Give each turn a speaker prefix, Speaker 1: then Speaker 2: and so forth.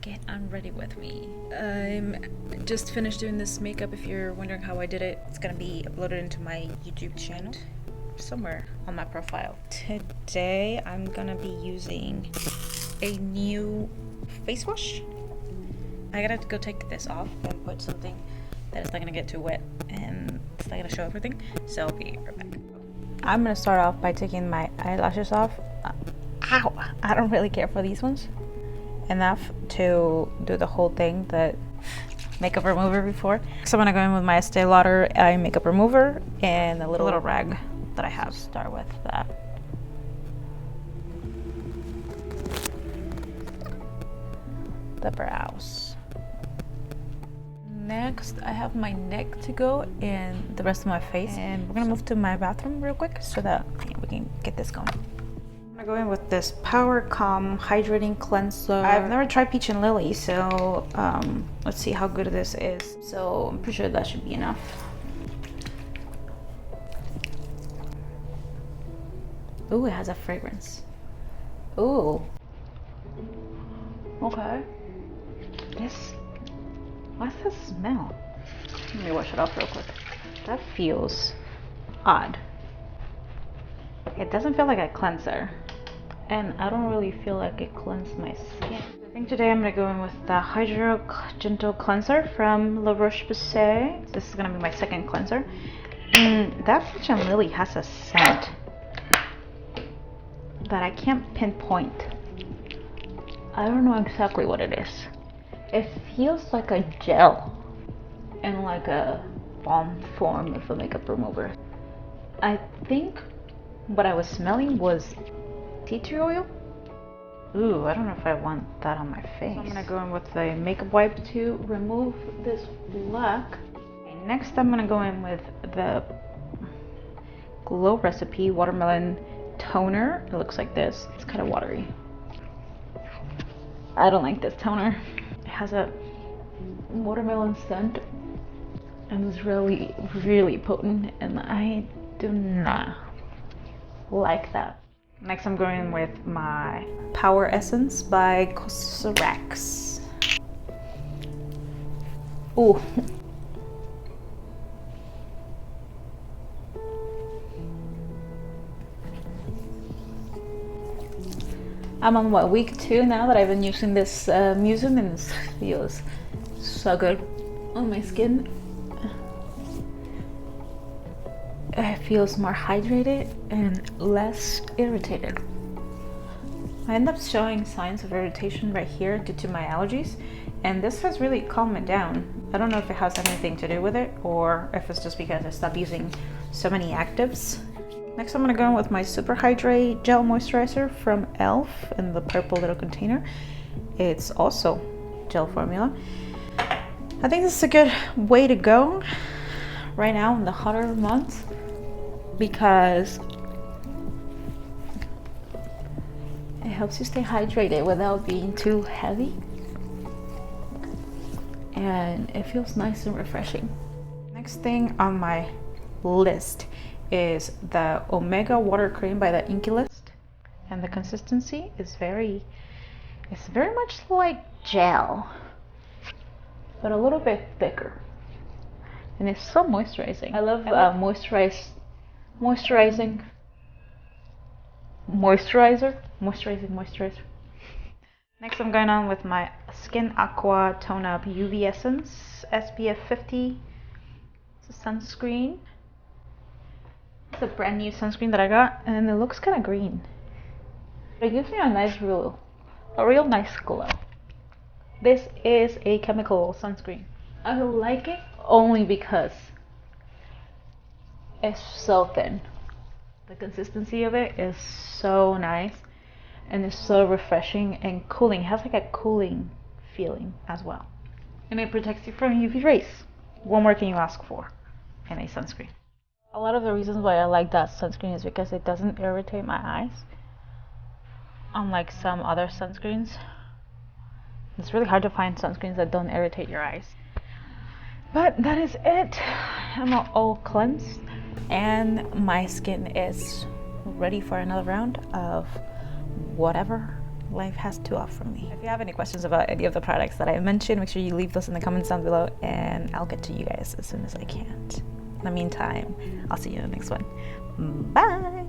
Speaker 1: get unready with me. I'm just finished doing this makeup. If you're wondering how I did it, it's gonna be uploaded into my YouTube channel somewhere on my profile. Today I'm gonna be using a new face wash. I gotta go take this off and put something that is not gonna get too wet and it's not gonna show everything, so I'll be right back. I'm gonna start off by taking my eyelashes off. Ow! I don't really care for these ones enough to do the whole thing, that makeup remover before. So I'm gonna go in with my Estee Lauder eye makeup remover and a little rag that I have. Start with that. The brows. Next, I have my neck to go and the rest of my face. And we're gonna move to my bathroom real quick so that we can get this going. I'm gonna go in with this Power Calm Hydrating Cleanser. I've never tried Peach and Lily, so let's see how good this is. So I'm pretty sure that should be enough. Ooh, it has a fragrance. Ooh. Okay. What's the smell? Let me wash it off real quick. That feels odd. It doesn't feel like a cleanser. And I don't really feel like it cleansed my skin. I think today I'm gonna go in with the Hydro Gentle Cleanser from La Roche-Posay. This is gonna be my second cleanser. And that Peach and Lily has a scent that I can't pinpoint. I don't know exactly what it is. It feels like a gel in like a balm form of a makeup remover. I think what I was smelling was tea tree oil. Ooh, I don't know if I want that on my face. So I'm gonna go in with the makeup wipe to remove this black. Okay, next I'm gonna go in with the Glow Recipe Watermelon Toner. It looks like this. It's kind of watery. I don't like this toner. It has a watermelon scent and it's really, really potent, and I do not like that. Next I'm going with my Power Essence by Xoxo. Ooh. I'm on what, week 2 now that I've been using this mucin, and this feels so good on my skin. It feels more hydrated and less irritated. I end up showing signs of irritation right here due to my allergies, and this has really calmed it down. I don't know if it has anything to do with it or if it's just because I stopped using so many actives. Next I'm going to go in with my Super Hydrate Gel Moisturizer from e.l.f. in the purple little container. It's also gel formula. I think this is a good way to go right now in the hotter months because it helps you stay hydrated without being too heavy. And it feels nice and refreshing. Next thing on my list is the Omega Water Cream by the Inkylist, and the consistency is very much like gel, but a little bit thicker, and it's so moisturizing. I love moisturizer. Next I'm going on with my Skin Aqua Tone Up UV Essence SPF 50. It's a sunscreen. It's a brand new sunscreen that I got, and it looks kind of green. It gives me a real nice glow. This is a chemical sunscreen. I like it only because it's so thin. The consistency of it is so nice, and it's so refreshing and cooling. It has like a cooling feeling as well, and it protects you from UV rays. What more can you ask for in a sunscreen? A lot of the reasons why I like that sunscreen is because it doesn't irritate my eyes, unlike some other sunscreens. It's really hard to find sunscreens that don't irritate your eyes. But that is it. I'm all cleansed and my skin is ready for another round of whatever life has to offer me. If you have any questions about any of the products that I mentioned, make sure you leave those in the comments down below and I'll get to you guys as soon as I can. In the meantime, I'll see you in the next one. Bye!